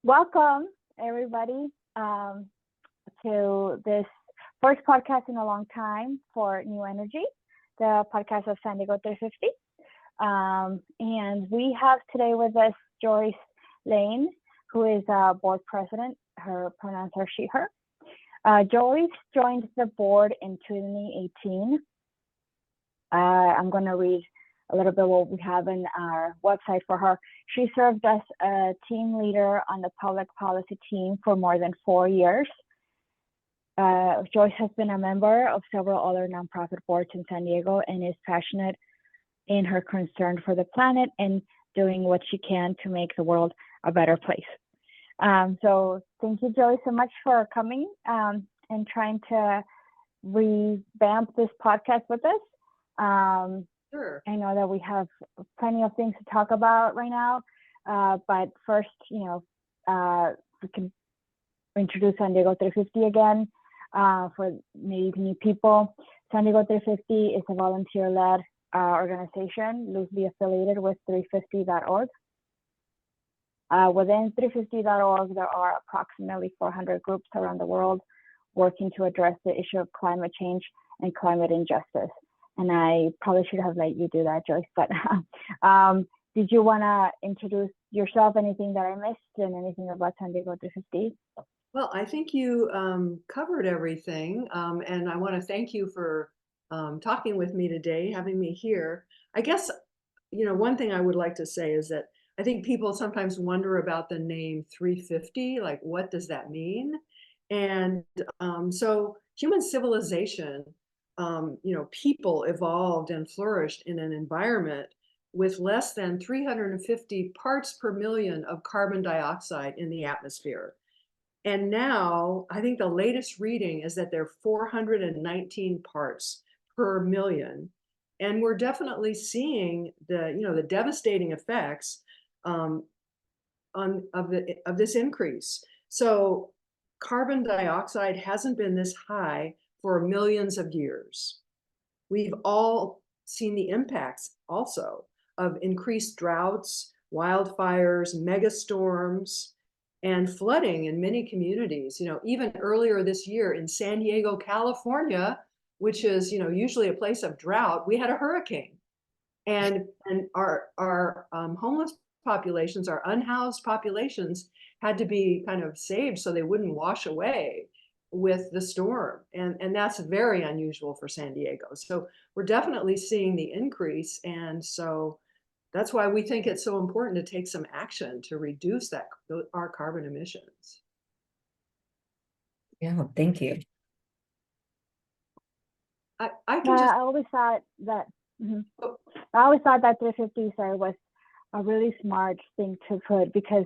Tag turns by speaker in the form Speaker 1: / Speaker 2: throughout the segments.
Speaker 1: Welcome, everybody, to this first podcast in a long time for New Energy, the podcast of San Diego 350. And we have today with us Joyce Lane, who is a board president. Her pronouns are she, her. Joyce joined the board in 2018. I'm going to read a little bit what we have in our website for her. She served as a team leader on the public policy team for more than 4 years. Joyce has been a member of several other nonprofit boards in San Diego and is passionate in her concern for the planet and doing what she can to make the world a better place. So thank you, Joyce, so much for coming and trying to revamp this podcast with us.
Speaker 2: Sure.
Speaker 1: I know that we have plenty of things to talk about right now, but first, we can introduce San Diego 350 again for maybe new people. San Diego 350 is a volunteer-led organization loosely affiliated with 350.org. Within 350.org, there are approximately 400 groups around the world working to address the issue of climate change and climate injustice. And I probably should have let you do that, Joyce, but did you want to introduce yourself, anything that I missed, and anything about San Diego 350?
Speaker 2: Well, I think you covered everything, and I want to thank you for talking with me today, having me here. I guess, one thing I would like to say is that I think people sometimes wonder about the name 350, like what does that mean? And so human civilization, people evolved and flourished in an environment with less than 350 parts per million of carbon dioxide in the atmosphere. And now I think the latest reading is that there are 419 parts per million. And we're definitely seeing the devastating effects of this increase. So carbon dioxide hasn't been this high for millions of years. We've all seen the impacts also of increased droughts, wildfires, megastorms, and flooding in many communities. Even earlier this year in San Diego, California, which is usually a place of drought, we had a hurricane, and our homeless populations, our unhoused populations, had to be kind of saved so they wouldn't wash away with the storm. And that's very unusual for San Diego. So we're definitely seeing the increase. And so that's why we think it's so important to take some action to reduce our carbon emissions.
Speaker 3: Yeah, thank you.
Speaker 2: I
Speaker 1: always thought that I always thought that 350 was a really smart thing to put, because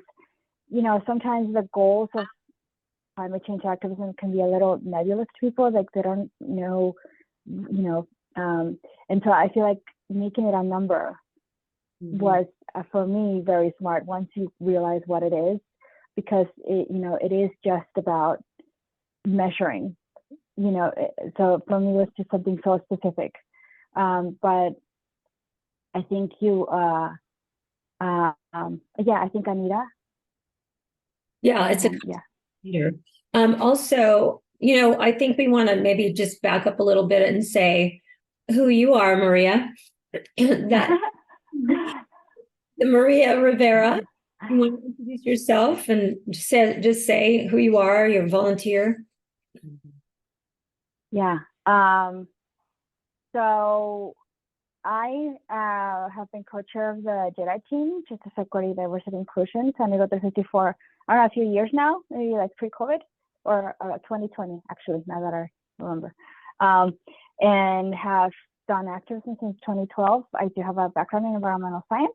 Speaker 1: sometimes the goals of climate change activism can be a little nebulous to people, like they don't know, and so I feel like making it a number was, for me, very smart once you realize what it is, because it is just about measuring, so for me it was just something so specific, but I think I think Anita.
Speaker 3: Yeah, it's a leader. Also, I think we want to maybe just back up a little bit and say who you are, Maria. That the Maria Rivera. You want to introduce yourself and just say who you are, your volunteer.
Speaker 1: Yeah. So I have been co-chair of the JEDI team, Justice, Equity, Diversity, Inclusion, San Diego 350 for a few years now, maybe like pre-COVID or 2020, actually, now that I remember, and have done activism since 2012. I do have a background in environmental science.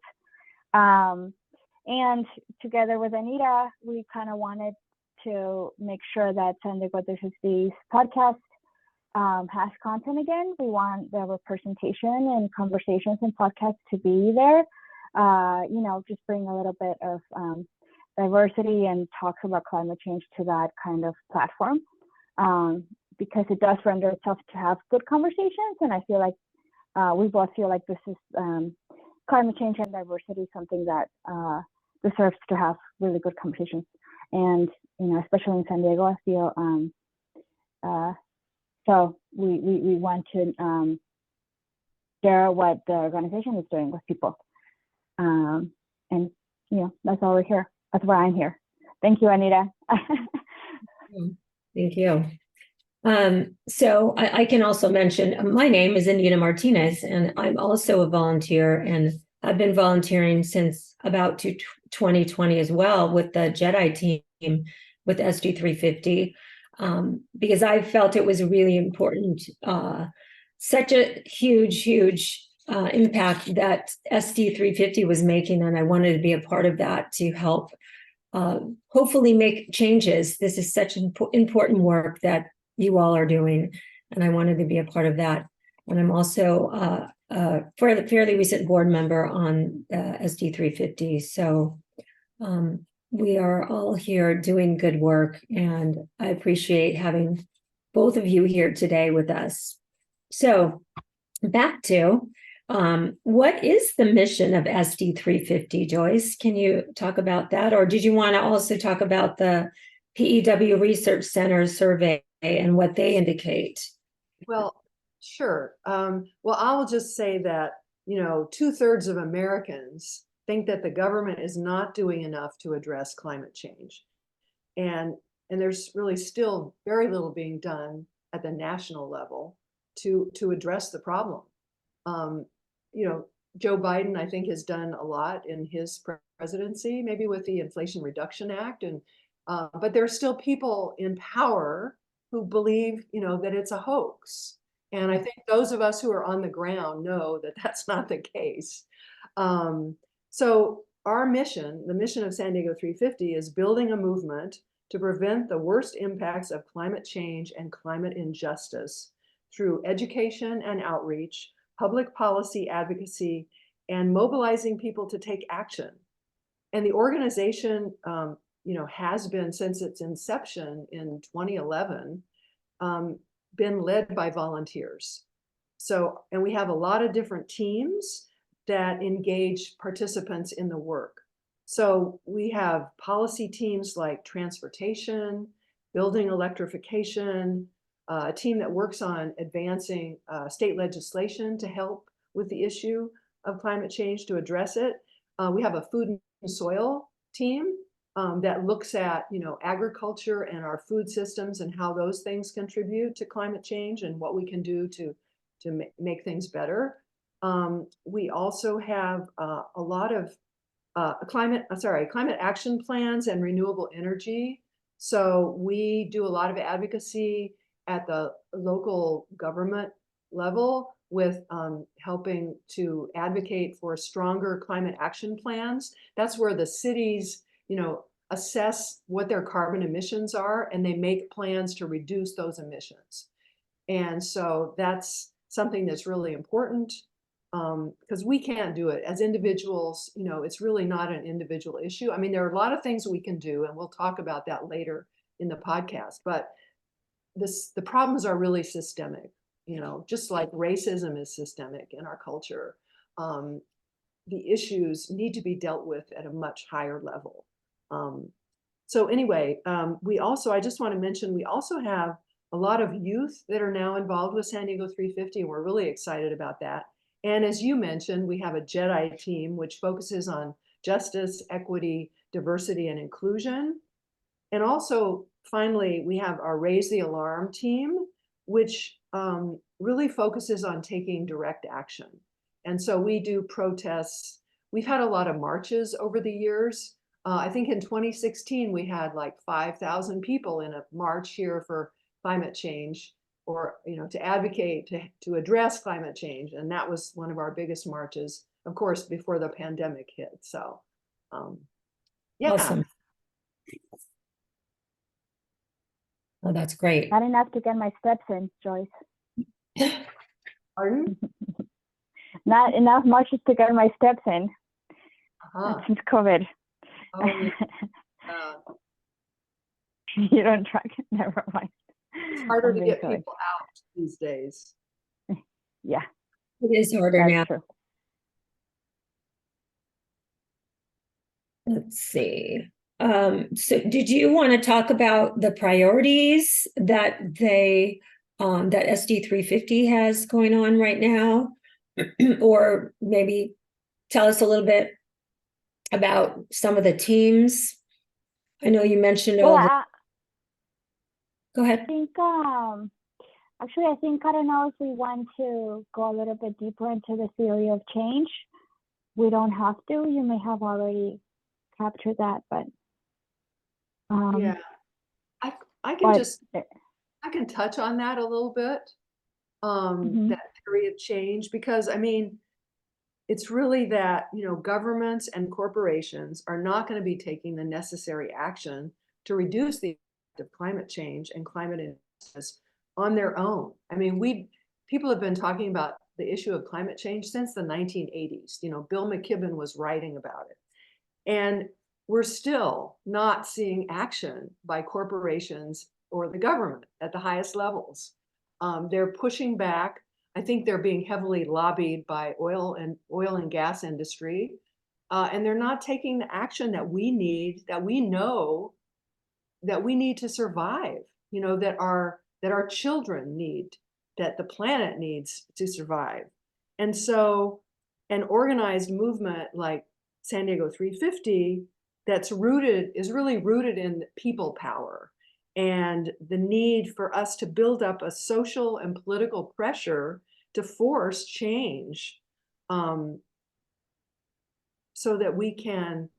Speaker 1: And together with Anita, we kind of wanted to make sure that San Diego 350's podcast has content again. We want the representation and conversations and podcasts to be there. Just bring a little bit of diversity and talks about climate change to that kind of platform, because it does render itself to have good conversations. And I feel like we both feel like this is climate change and diversity, something that deserves to have really good conversations. and especially in San Diego, I feel so we want to share what the organization is doing with people, and that's why we're here. That's why I'm here. Thank you, Anita.
Speaker 3: Thank you. So I can also mention my name is Anita Martinez, and I'm also a volunteer, and I've been volunteering since about 2020 as well with the Jedi team with SD350, because I felt it was really important, such a huge impact that SD350 was making, and I wanted to be a part of that to help hopefully make changes. This is such important work that you all are doing, and I wanted to be a part of that. And I'm also for a fairly recent board member on SD350. So we are all here doing good work, and I appreciate having both of you here today with us. So back to what is the mission of SD350, Joyce? Can you talk about that? Or did you want to also talk about the PEW Research Center survey and what they indicate?
Speaker 2: Well, sure. Well, I'll just say that, 2/3 of Americans think that the government is not doing enough to address climate change. And there's really still very little being done at the national level to address the problem. Joe Biden, I think, has done a lot in his presidency, maybe with the Inflation Reduction Act, but there are still people in power who believe, that it's a hoax. And I think those of us who are on the ground know that that's not the case. So our mission, the mission of San Diego 350, is building a movement to prevent the worst impacts of climate change and climate injustice through education and outreach, public policy advocacy, and mobilizing people to take action. And the organization, has been, since its inception in 2011, been led by volunteers. So, and we have a lot of different teams that engage participants in the work. So we have policy teams like transportation, building electrification, a team that works on advancing state legislation to help with the issue of climate change, to address it. We have a food and soil team that looks at, agriculture and our food systems and how those things contribute to climate change and what we can do to make things better. We also have a lot of climate action plans and renewable energy. So we do a lot of advocacy at the local government level with helping to advocate for stronger climate action plans. That's where the cities, assess what their carbon emissions are, and they make plans to reduce those emissions. And so that's something that's really important, because we can't do it as individuals. It's really not an individual issue. I mean, there are a lot of things we can do, and we'll talk about that later in the podcast, but the problems are really systemic, just like racism is systemic in our culture. The issues need to be dealt with at a much higher level. So anyway, I just want to mention, we also have a lot of youth that are now involved with San Diego 350, and we're really excited about that. And as you mentioned, we have a Jedi team, which focuses on justice, equity, diversity, and inclusion. And also, finally, we have our Raise the Alarm team, which really focuses on taking direct action. And so we do protests. We've had a lot of marches over the years. I think in 2016, we had like 5,000 people in a march here for climate change, or, to advocate, to address climate change. And that was one of our biggest marches, of course, before the pandemic hit. So, yeah.
Speaker 3: Awesome. Oh, that's great.
Speaker 1: Not enough to get my steps in, Joyce.
Speaker 2: Pardon?
Speaker 1: Not enough marches to get my steps in since COVID.
Speaker 2: Oh, yeah.
Speaker 1: You don't track it, never mind.
Speaker 2: It's harder to get people out these days.
Speaker 1: Yeah.
Speaker 3: It is harder now.
Speaker 1: True.
Speaker 3: Let's see. So did you want to talk about the priorities that that SD350 has going on right now? Or maybe tell us a little bit about some of the teams. I know you mentioned
Speaker 1: Well,
Speaker 3: over. Go
Speaker 1: I
Speaker 3: ahead.
Speaker 1: think, actually, I think, I don't know if we want to go a little bit deeper into the theory of change. We don't have to. You may have already captured that, but
Speaker 2: Yeah, I can
Speaker 1: but
Speaker 2: just, I can touch on that a little bit,
Speaker 1: mhm.
Speaker 2: that theory of change, because I mean, it's really that, you know, governments and corporations are not going to be taking the necessary action to reduce the effect of climate change and climate injustice on their own. I mean, people have been talking about the issue of climate change since the 1980s. You know, Bill McKibben was writing about it. And we're still not seeing action by corporations or the government at the highest levels. They're pushing back. I think they're being heavily lobbied by oil and gas industry, and they're not taking the action that we need, that we know that we need to survive. You know, that our children need, that the planet needs to survive. And so, an organized movement like San Diego 350 is really rooted in people power and the need for us to build up a social and political pressure to force change, um, so that we can,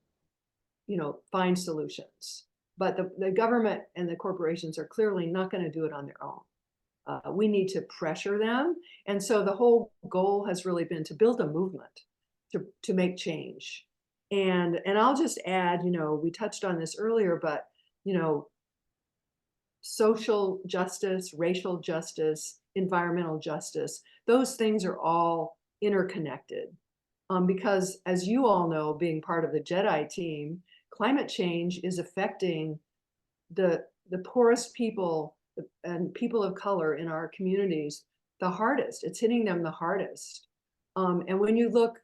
Speaker 2: you know, find solutions. But the government and the corporations are clearly not going to do it on their own. We need to pressure them. And so the whole goal has really been to build a movement to make change. And I'll just add, you know, we touched on this earlier, but, you know, social justice, racial justice, environmental justice, those things are all interconnected. Because as you all know, being part of the JEDI team, climate change is affecting the poorest people and people of color in our communities the hardest. It's hitting them the hardest. And when you look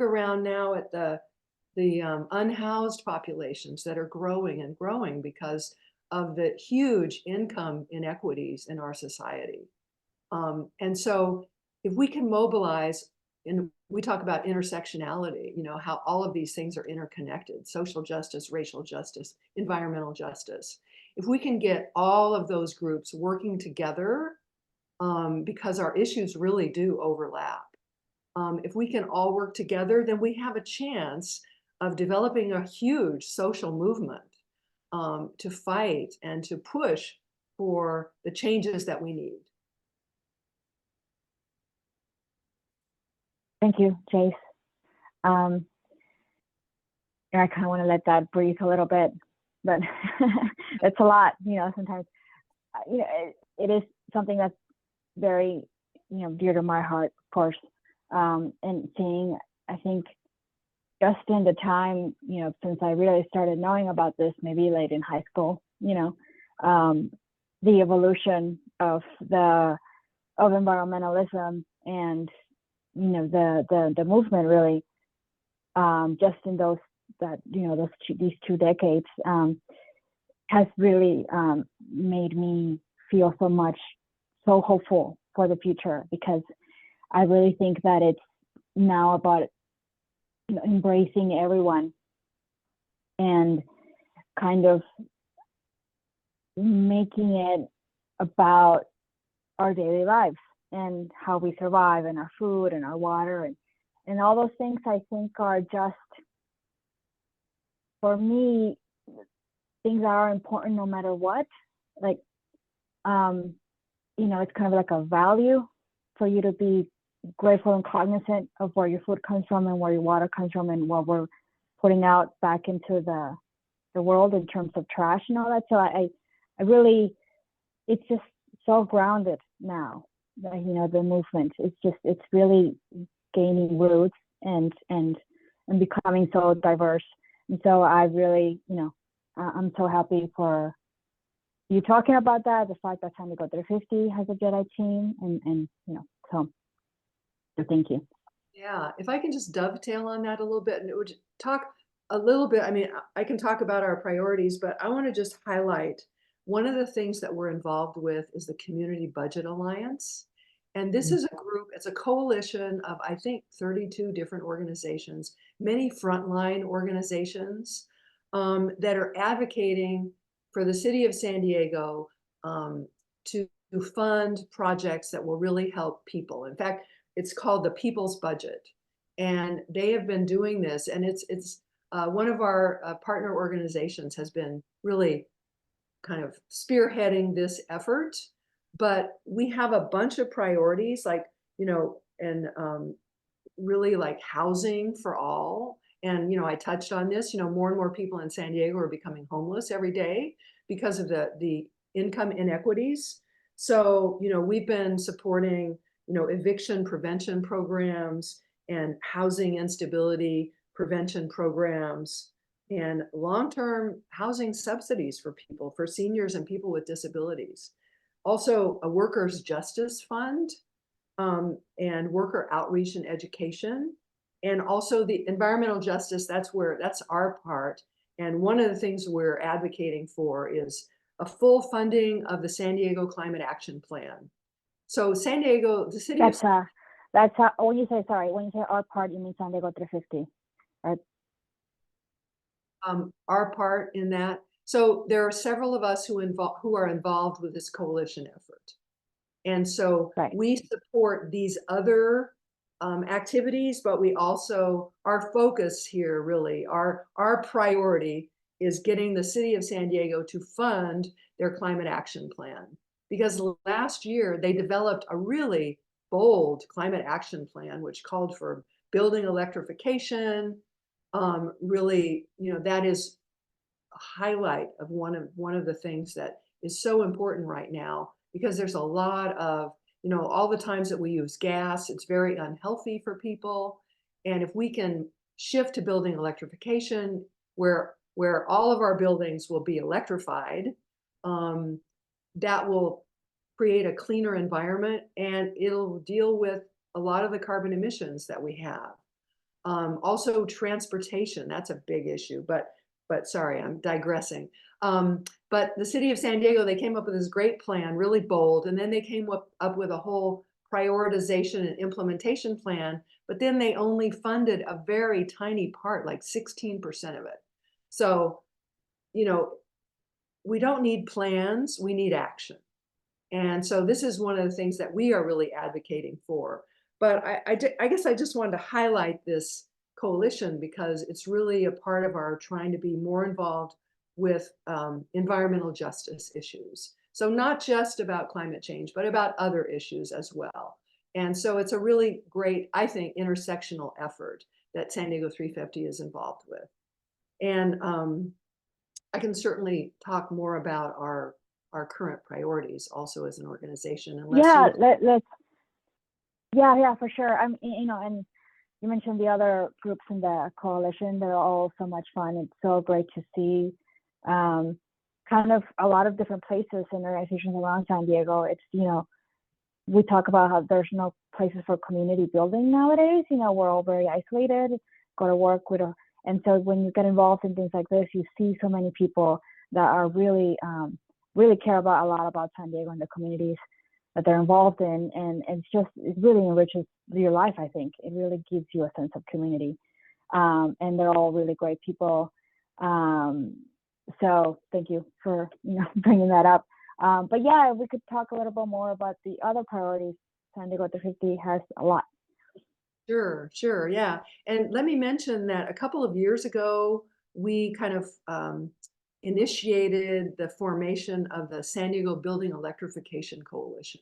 Speaker 2: around now at the unhoused populations that are growing and growing because of the huge income inequities in our society. And so if we can mobilize, and we talk about intersectionality, you know, how all of these things are interconnected: social justice, racial justice, environmental justice. If we can get all of those groups working together, because our issues really do overlap. If we can all work together, then we have a chance of developing a huge social movement, to fight and to push for the changes that we need.
Speaker 1: Thank you, Joyce. And I kind of want to let that breathe a little bit, but it's a lot, you know, sometimes, you know, it is something that's very, you know, dear to my heart, of course. And seeing, I think, just in the time, you know, since I really started knowing about this, maybe late in high school, you know, the evolution of environmentalism and, you know, the movement really, just in these 2 decades, has really made me feel so hopeful for the future, because I really think that it's now about, you know, embracing everyone and kind of making it about our daily lives and how we survive, and our food and our water and all those things. I think are just, for me, things that are important no matter what. Like, you know, it's kind of like a value for you to be grateful and cognizant of where your food comes from and where your water comes from and what we're putting out back into the world in terms of trash and all that. So I really, it's just so grounded now. You know, the movement, it's really gaining roots and becoming so diverse. And so I really, you know, I'm so happy for you talking about that, the fact that San Diego 350 has a JEDI team, and you know, so thank you.
Speaker 2: Yeah, if I can just dovetail on that a little bit, and it would talk a little bit, I mean, I can talk about our priorities, but I want to just highlight one of the things that we're involved with is the Community Budget Alliance. And this is a group, it's a coalition of, I think, 32 different organizations, many frontline organizations that are advocating for the city of San Diego to fund projects that will really help people. In fact, it's called the People's Budget. And they have been doing this, and it's one of our partner organizations has been really kind of spearheading this effort. But we have a bunch of priorities, like, you know, and really like housing for all. And, you know, I touched on this, you know, more and more people in San Diego are becoming homeless every day because of the income inequities. So, you know, we've been supporting, you know, eviction prevention programs and housing instability prevention programs and long-term housing subsidies for people, for seniors and people with disabilities. Also a workers' justice fund and worker outreach and education. And also the environmental justice, that's our part. And one of the things we're advocating for is a full funding of the San Diego Climate Action Plan. So San Diego, the city
Speaker 1: that's when you say our part, you mean San Diego 350, right?
Speaker 2: Our part in that. So there are several of us who are involved with this coalition effort. And so we support these other activities, but we also, our focus here really, our priority is getting the city of San Diego to fund their climate action plan. Because last year they developed a really bold climate action plan, which called for building electrification. Really, you know, that is a highlight of one of the things that is so important right now, because there's a lot of, you know, all the times that we use gas, it's very unhealthy for people. And if we can shift to building electrification, where all of our buildings will be electrified, that will create a cleaner environment, and it'll deal with a lot of the carbon emissions that we have. Also transportation, that's a big issue, but sorry, I'm digressing. But the city of San Diego, they came up with this great plan, really bold, and then they came up with a whole prioritization and implementation plan, but then they only funded a very tiny part, like 16% of it. So, you know, we don't need plans, we need action. And so this is one of the things that we are really advocating for. But I guess I just wanted to highlight this coalition because it's really a part of our trying to be more involved with environmental justice issues. So not just about climate change, but about other issues as well. And so it's a really great, I think, intersectional effort that San Diego 350 is involved with. And I can certainly talk more about our current priorities also as an organization.
Speaker 1: Yeah, for sure. You know, and you mentioned the other groups in the coalition. They're all so much fun. It's so great to see kind of a lot of different places and organizations around San Diego. It's, you know, we talk about how there's no places for community building nowadays. You know, we're all very isolated, go to work with, and so when you get involved in things like this, you see so many people that are really, really care about a lot about San Diego and the communities that they're involved in, and it really enriches your life. I think it really gives you a sense of community, and they're all really great people. So thank you for, you know, bringing that up. But yeah, we could talk a little bit more about the other priorities. San Diego 350 has a lot.
Speaker 2: Sure, yeah. And let me mention that a couple of years ago, we kind of initiated the formation of the San Diego Building Electrification Coalition.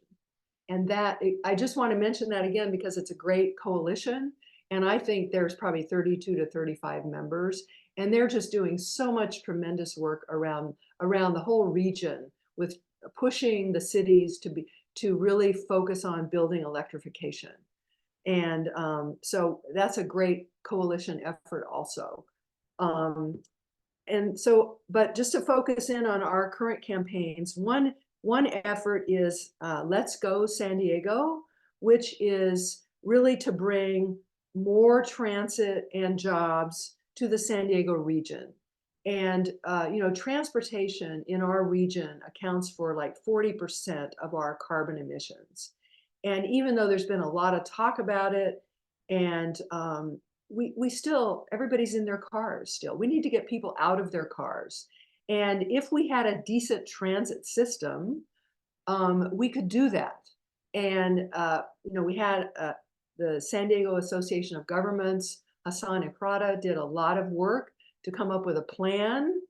Speaker 2: And that, I just want to mention that again, because it's a great coalition. And I think there's probably 32 to 35 members. And they're just doing so much tremendous work around the whole region with pushing the cities to really focus on building electrification. And so that's a great coalition effort also. And so, but just to focus in on our current campaigns, one effort is Let's Go San Diego, which is really to bring more transit and jobs to the San Diego region. And, transportation in our region accounts for like 40% of our carbon emissions. And even though there's been a lot of talk about it, and we still, everybody's in their cars still. We need to get people out of their cars. And if we had a decent transit system, we could do that. And, we had the San Diego Association of Governments, Hassan Ikrada, did a lot of work to come up with a plan.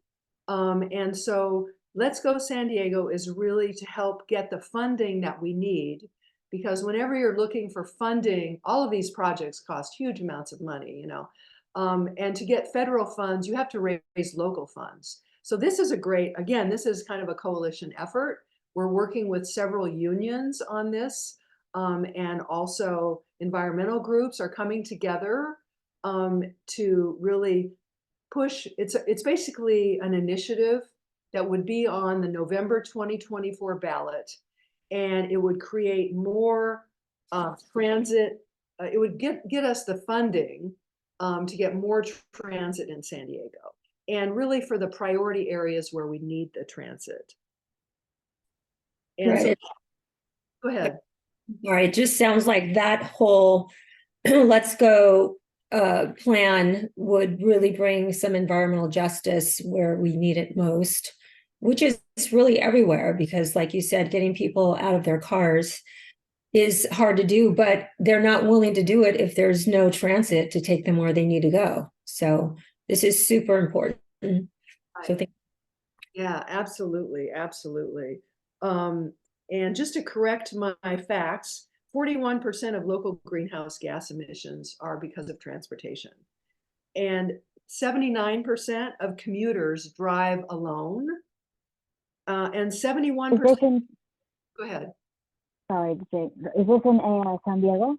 Speaker 2: And so Let's Go San Diego is really to help get the funding that we need, because whenever you're looking for funding, all of these projects cost huge amounts of money, and to get federal funds, you have to raise local funds. So this is this is kind of a coalition effort. We're working with several unions on this, and also environmental groups are coming together to really push. It's basically an initiative that would be on the November 2024 ballot, and it would create more transit. It would get us the funding to get more transit in San Diego, and really for the priority areas where we need the transit. And
Speaker 3: right.
Speaker 2: So, go ahead.
Speaker 3: All right, it just sounds like that whole Let's Go plan would really bring some environmental justice where we need it most, which is really everywhere, because like you said, getting people out of their cars is hard to do, but they're not willing to do it if there's no transit to take them where they need to go. So this is super important. So
Speaker 2: yeah, absolutely, absolutely. And just to correct my facts, 41% of local greenhouse gas emissions are because of transportation. And 79% of commuters drive alone. And 71%. Go ahead.
Speaker 1: Sorry, is this in San Diego?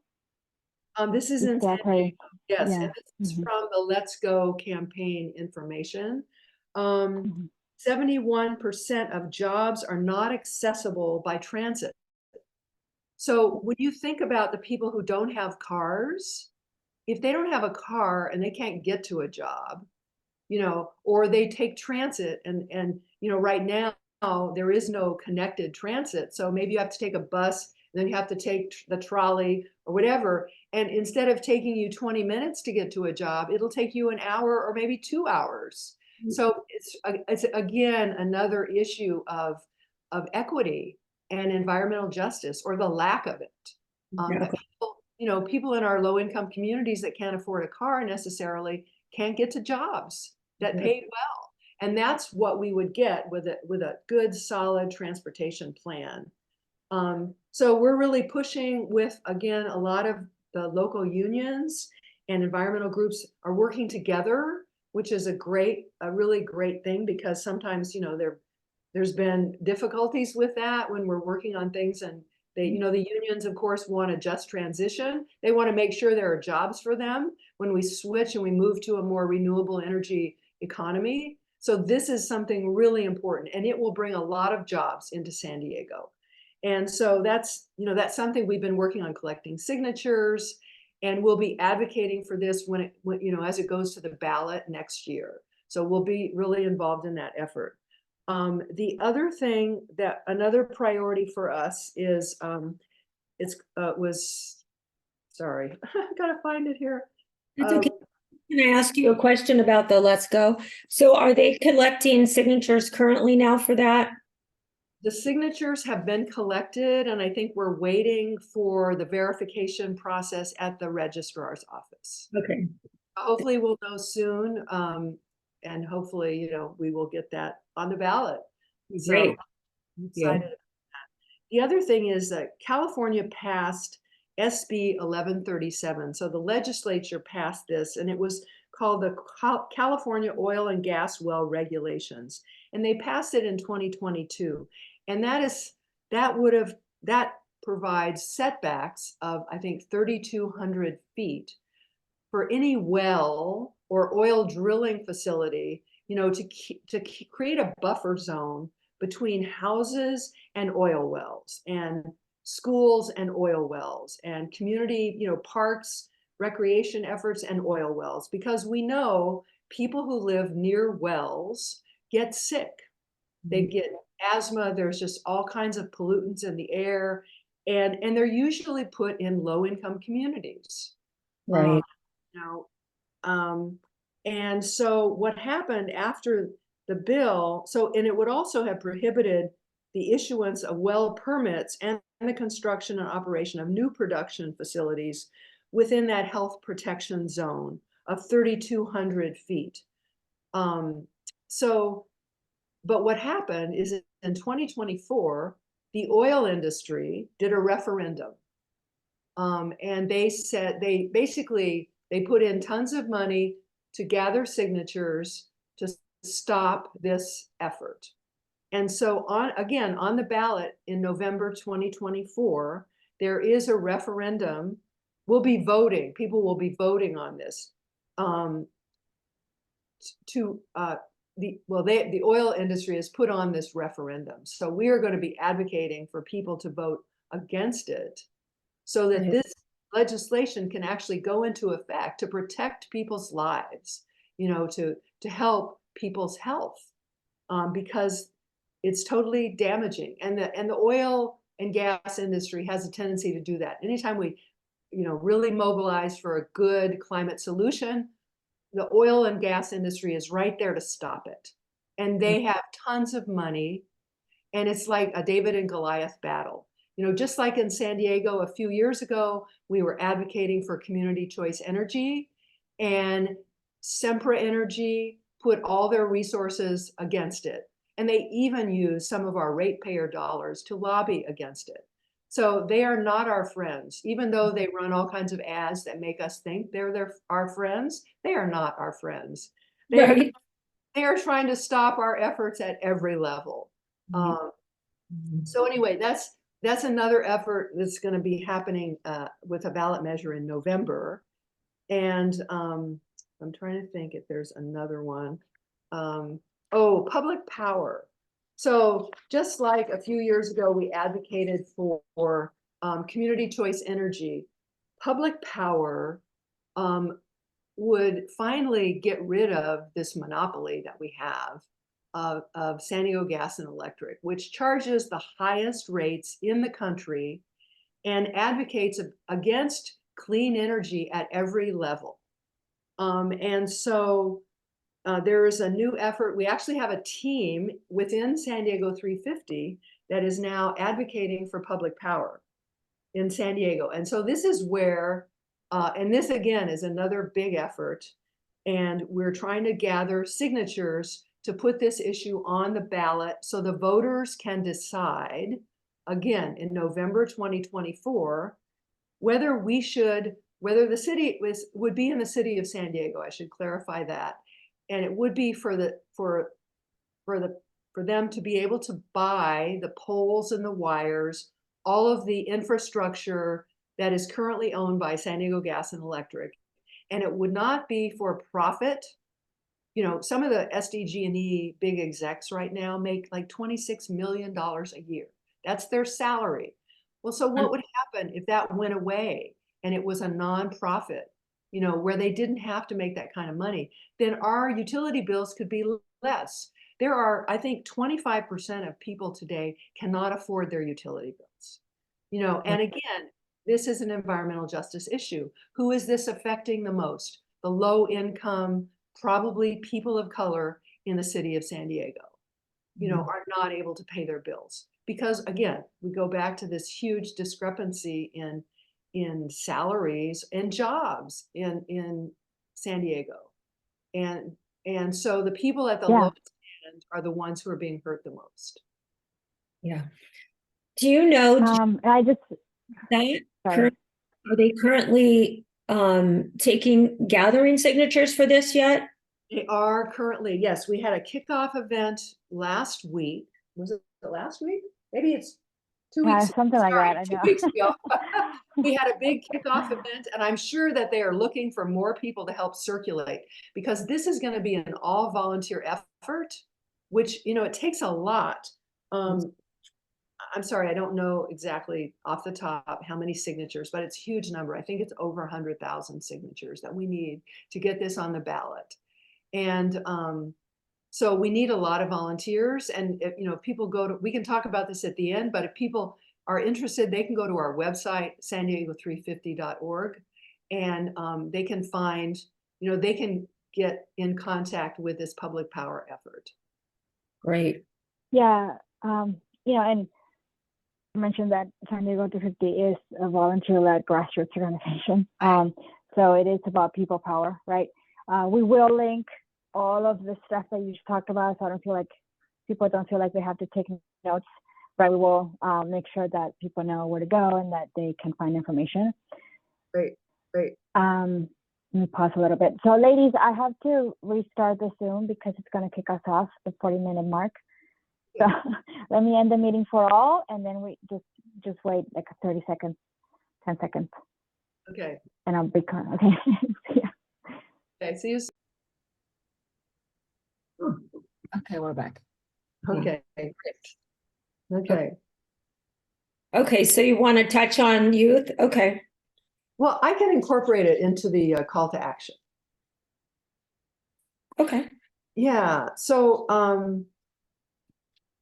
Speaker 2: This is in San Diego, yes.
Speaker 1: Yeah.
Speaker 2: And this is from the Let's Go campaign information. 71% of jobs are not accessible by transit. So when you think about the people who don't have cars, if they don't have a car and they can't get to a job, or they take transit and right now there is no connected transit. So maybe you have to take a bus, and then you have to take the trolley or whatever. And instead of taking you 20 minutes to get to a job, it'll take you an hour or maybe 2 hours. So it's again another issue of equity and environmental justice, or the lack of it. People in our low-income communities that can't afford a car necessarily can't get to jobs that pay well, and that's what we would get with a good, solid transportation plan. So we're really pushing with, again, a lot of the local unions and environmental groups are working together, which is a really great thing, because sometimes, there's been difficulties with that when we're working on things, and the unions, of course, want a just transition. They want to make sure there are jobs for them when we switch and we move to a more renewable energy economy. So this is something really important, and it will bring a lot of jobs into San Diego. And so that's something we've been working on, collecting signatures, and we'll be advocating for this when as it goes to the ballot next year. So we'll be really involved in that effort. The other thing, another priority for us is, sorry, I gotta find it here.
Speaker 3: That's okay. Can I ask you a question about the Let's Go? So are they collecting signatures currently now for that?
Speaker 2: The signatures have been collected, and I think we're waiting for the verification process at the registrar's office.
Speaker 3: Okay.
Speaker 2: Hopefully we'll know soon. And hopefully, we will get that on the ballot.
Speaker 3: Great.
Speaker 2: So I'm excited about that. The other thing is that California passed SB1147. So the legislature passed this, and it was called the California Oil and Gas Well Regulations. And they passed it in 2022. And that provides setbacks of, I think, 3,200 feet for any well or oil drilling facility, to create a buffer zone between houses and oil wells, and schools and oil wells, and community, parks, recreation efforts, and oil wells, because we know people who live near wells get sick. They get asthma. There's just all kinds of pollutants in the air, and they're usually put in low-income communities.
Speaker 3: Right.
Speaker 2: And so what happened after the bill, and it would also have prohibited the issuance of well permits and the construction and operation of new production facilities within that health protection zone of 3,200 feet. But what happened is in 2024, the oil industry did a referendum. And they said, they put in tons of money to gather signatures to stop this effort. And so on the ballot in November 2024, there is a referendum. People will be voting on this. The oil industry has put on this referendum. So we are going to be advocating for people to vote against it so that this legislation can actually go into effect to protect people's lives, to help people's health, because it's totally damaging. And the oil and gas industry has a tendency to do that. Anytime we, really mobilize for a good climate solution, the oil and gas industry is right there to stop it. And they have tons of money. And it's like a David and Goliath battle. Just like in San Diego a few years ago, we were advocating for community choice energy, and Sempra Energy put all their resources against it. And they even used some of our ratepayer dollars to lobby against it. So they are not our friends. Even though they run all kinds of ads that make us think they're our friends, they are not our friends. They are trying to stop our efforts at every level. So anyway, that's another effort that's going to be happening with a ballot measure in November. And I'm trying to think if there's another one. Public power. So just like a few years ago, we advocated for community choice energy, public power would finally get rid of this monopoly that we have of San Diego Gas and Electric, which charges the highest rates in the country and advocates against clean energy at every level. And so there is a new effort. We actually have a team within San Diego 350 that is now advocating for public power in San Diego. And so this is where, and this again is another big effort, and we're trying to gather signatures to put this issue on the ballot so the voters can decide, again, in November 2024, whether the city would be in the city of San Diego. I should clarify that. And it would be for them to be able to buy the poles and the wires, all of the infrastructure that is currently owned by San Diego Gas and Electric. And it would not be for profit. Some of the SDG&E big execs right now make like $26 million a year. That's their salary. Well, so what would happen if that went away and it was a nonprofit, where they didn't have to make that kind of money? Then our utility bills could be less. There are, I think, 25% of people today cannot afford their utility bills. And again, this is an environmental justice issue. Who is this affecting the most? The low income, probably people of color in the city of San Diego, are not able to pay their bills. Because again, we go back to this huge discrepancy in salaries and jobs in San Diego. And so the people at the lowest end are the ones who are being hurt the most.
Speaker 3: Yeah. Do you know are they currently gathering signatures for this yet?
Speaker 2: They are currently, yes. We had a kickoff event last week. Was it last week? Maybe it's 2 weeks.
Speaker 1: Something like that. I know.
Speaker 2: 2 weeks ago. We had a big kickoff event, and I'm sure that they are looking for more people to help circulate, because this is going to be an all volunteer effort, which, it takes a lot. I'm sorry, I don't know exactly off the top how many signatures, but it's a huge number. I think it's over 100,000 signatures that we need to get this on the ballot. And so we need a lot of volunteers. And if, people we can talk about this at the end, but if people are interested, they can go to our website, sandiego350.org, and they can find, they can get in contact with this public power effort.
Speaker 3: Great.
Speaker 1: Yeah, and I mentioned that San Diego 350 is a volunteer-led grassroots organization. So it is about people power, right? We will link all of the stuff that you just talked about, so I don't feel like people don't feel like they have to take notes, right? We will make sure that people know where to go and that they can find information.
Speaker 2: Great.
Speaker 1: Let me pause a little bit. So ladies, I have to restart the Zoom because it's going to kick us off the 40-minute mark. So let me end the meeting for all, and then we just wait like 30 seconds, 10 seconds.
Speaker 2: Okay.
Speaker 1: And I'll be gone. Okay. Yeah.
Speaker 2: Okay, see you.
Speaker 4: Okay, we're back.
Speaker 2: Okay, great. Okay.
Speaker 3: Okay, so you want to touch on youth? Okay.
Speaker 2: Well, I can incorporate it into the call to action.
Speaker 3: Okay.
Speaker 2: Yeah. So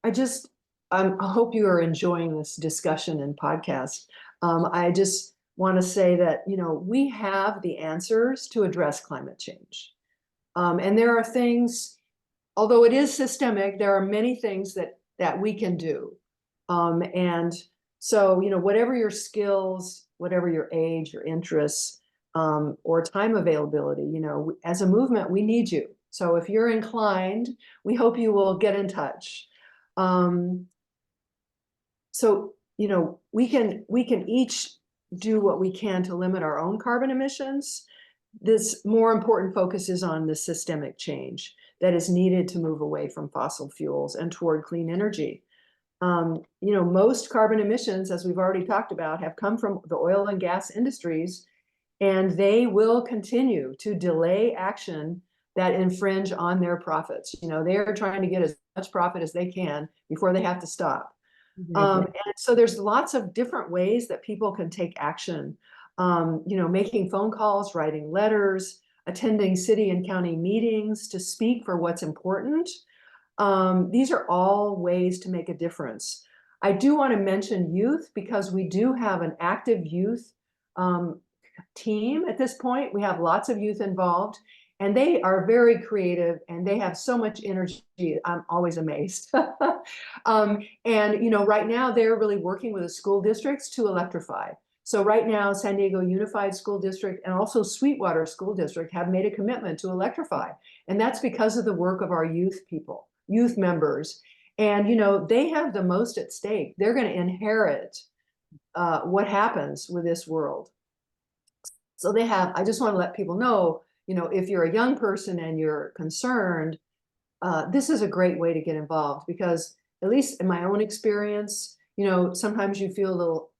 Speaker 2: I hope you are enjoying this discussion and podcast. I just want to say that, we have the answers to address climate change. And there are things, although it is systemic, there are many things that we can do. And so, whatever your skills, whatever your age, your interests, or time availability, as a movement, we need you. So if you're inclined, we hope you will get in touch. So, we can each do what we can to limit our own carbon emissions. This more important focus is on the systemic change that is needed to move away from fossil fuels and toward clean energy. Most carbon emissions, as we've already talked about, have come from the oil and gas industries, and they will continue to delay action that infringe on their profits. They are trying to get as much profit as they can before they have to stop. And so there's lots of different ways that people can take action. Making phone calls, writing letters, attending city and county meetings to speak for what's important. These are all ways to make a difference. I do want to mention youth because we do have an active youth team at this point. We have lots of youth involved, and they are very creative and they have so much energy. I'm always amazed. And right now they're really working with the school districts to electrify. So right now, San Diego Unified School District and also Sweetwater School District have made a commitment to electrify. And that's because of the work of our youth members. And, they have the most at stake. They're going to inherit what happens with this world. So I just want to let people know, if you're a young person and you're concerned, this is a great way to get involved because, at least in my own experience, sometimes you feel a little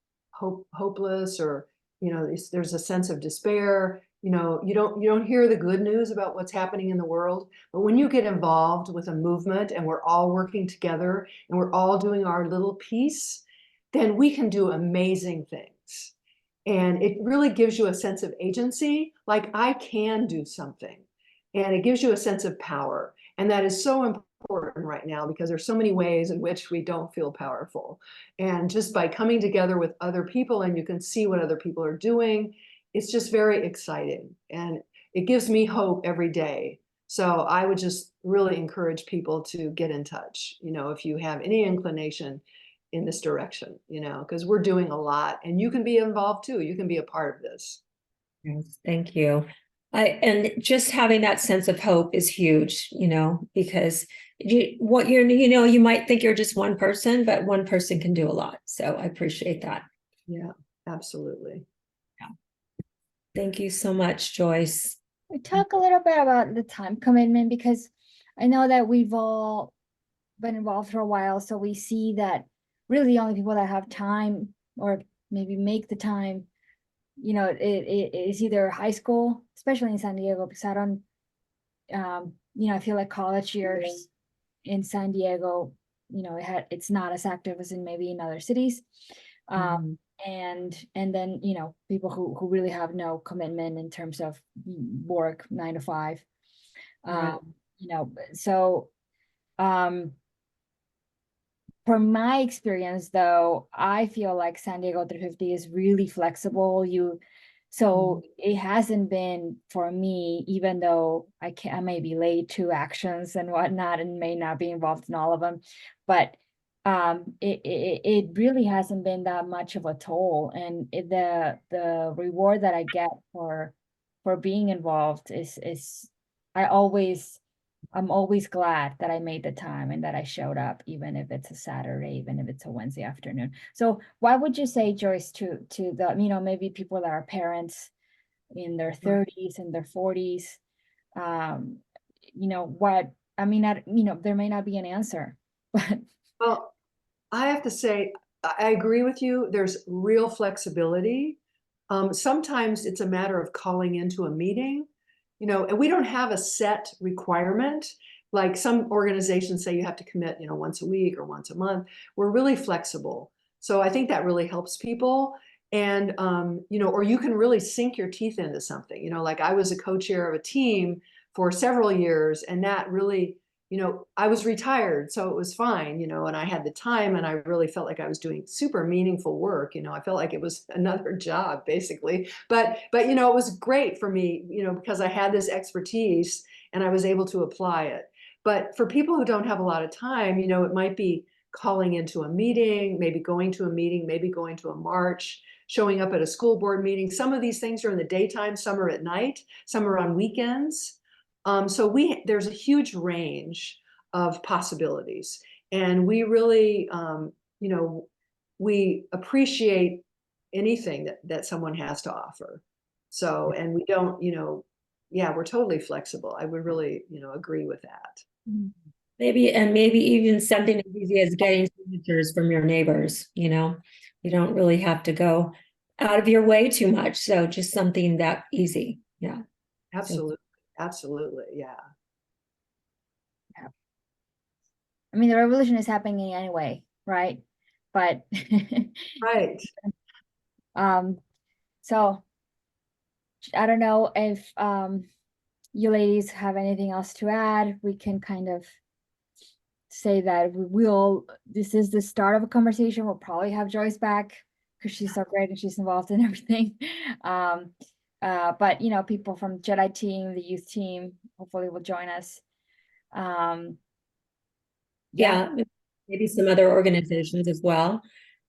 Speaker 2: hopeless or, there's a sense of despair. You don't hear the good news about what's happening in the world. But when you get involved with a movement and we're all working together and we're all doing our little piece, then we can do amazing things. And it really gives you a sense of agency, like I can do something. And it gives you a sense of power. And that is so important right now because there's so many ways in which we don't feel powerful. And just by coming together with other people and you can see what other people are doing, it's just very exciting. And it gives me hope every day. So I would just really encourage people to get in touch, if you have any inclination in this direction, because we're doing a lot and you can be involved too. You can be a part of this.
Speaker 3: Yes, thank you. And just having that sense of hope is huge, because you might think you're just one person, but one person can do a lot. So I appreciate that.
Speaker 2: Yeah, absolutely.
Speaker 3: Yeah. Thank you so much, Joyce.
Speaker 4: We talk a little bit about the time commitment because I know that we've all been involved for a while. So we see that really the only people that have time or maybe make the time, it is either high school, especially in San Diego, because I don't, I feel like college years in San Diego, it's not as active as in maybe in other cities. And then, people who really have no commitment in terms of work 9 to 5.
Speaker 2: Right.
Speaker 4: You know, so from my experience, though, I feel like San Diego 350 is really flexible. So it hasn't been for me, even though I may be late to actions and whatnot and may not be involved in all of them, but it really hasn't been that much of a toll. And the reward that I get for being involved is I'm always glad that I made the time and that I showed up, even if it's a Saturday, even if it's a Wednesday afternoon. So what would you say, Joyce, to the, maybe people that are parents in their 30s and their 40s, what, there may not be an answer, but.
Speaker 2: Well, I have to say, I agree with you. There's real flexibility. Sometimes it's a matter of calling into a meeting, and we don't have a set requirement. Like some organizations say you have to commit, once a week or once a month. We're really flexible. So I think that really helps people. And, or you can really sink your teeth into something, like I was a co-chair of a team for several years, and that really, I was retired, so it was fine, and I had the time, and I really felt like I was doing super meaningful work. I felt like it was another job basically, but it was great for me, because I had this expertise and I was able to apply it. But for people who don't have a lot of time, it might be calling into a meeting, maybe going to a meeting, maybe going to a march, showing up at a school board meeting. Some of these things are in the daytime, some are at night, some are on weekends. So there's a huge range of possibilities, and we really, we appreciate anything that someone has to offer. So, and we don't, yeah, we're totally flexible. I would really, agree with that.
Speaker 3: Maybe even something as easy as getting signatures from your neighbors, you don't really have to go out of your way too much. So just something that easy. Yeah.
Speaker 2: Absolutely. Absolutely. Yeah.
Speaker 4: The revolution is happening anyway, right? But
Speaker 2: right.
Speaker 4: So I don't know if you ladies have anything else to add. We can kind of say that this is the start of a conversation. We'll probably have Joyce back because she's so great and she's involved in everything. But people from Jedi team, the youth team, hopefully will join us.
Speaker 3: Yeah, maybe some other organizations as well.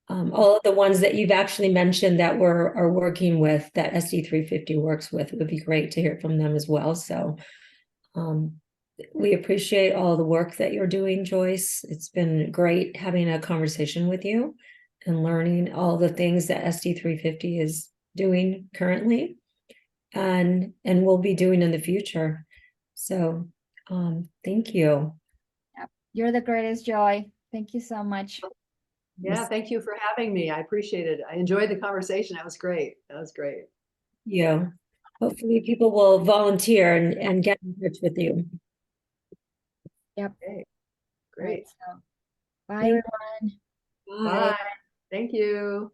Speaker 3: All of the ones that you've actually mentioned that are working with, that SD350 works with, it would be great to hear from them as well. So we appreciate all the work that you're doing, Joyce. It's been great having a conversation with you and learning all the things that SD350 is doing currently and will be doing in the future. So thank you.
Speaker 4: You're the greatest, Joy. Thank you so much.
Speaker 2: Yeah, thank you for having me. I appreciate it. I enjoyed the conversation. That was great.
Speaker 3: Yeah. Hopefully people will volunteer and get in touch with you.
Speaker 4: Yep.
Speaker 2: Okay. Great.
Speaker 4: Right, so, bye, everyone.
Speaker 3: Bye.
Speaker 2: Bye. Thank you.